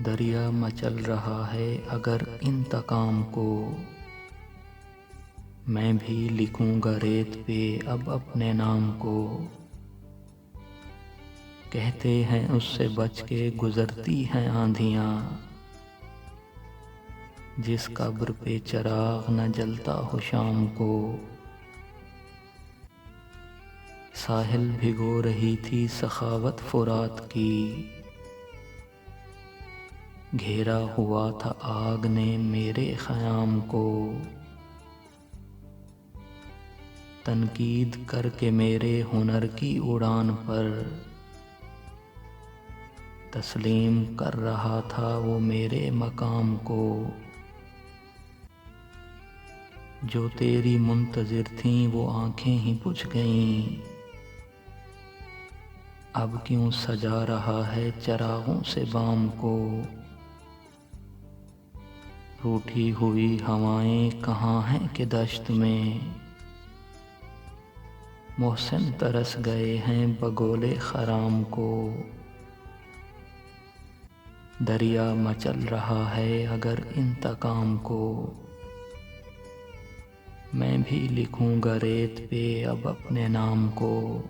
دریا مچل رہا ہے اگر انتقام کو، میں بھی لکھوں گا ریت پہ اب اپنے نام کو۔ کہتے ہیں اس سے بچ کے گزرتی ہیں آندھیاں، جس قبر پہ چراغ نہ جلتا ہو شام کو۔ ساحل بھگو رہی تھی سخاوت فرات کی، گھیرا ہوا تھا آگ نے میرے خیام کو۔ تنقید کر کے میرے ہنر کی اڑان پر، تسلیم کر رہا تھا وہ میرے مقام کو۔ جو تیری منتظر تھیں وہ آنکھیں ہی بجھ گئیں، اب کیوں سجا رہا ہے چراغوں سے بام کو۔ روٹھی ہوئی ہوائیں کہاں ہیں کہ دشت میں، محسن ترس گئے ہیں بگولے خرام کو۔ دریا مچل رہا ہے اگر انتقام کو، میں بھی لکھوں گا ریت پہ اب اپنے نام کو۔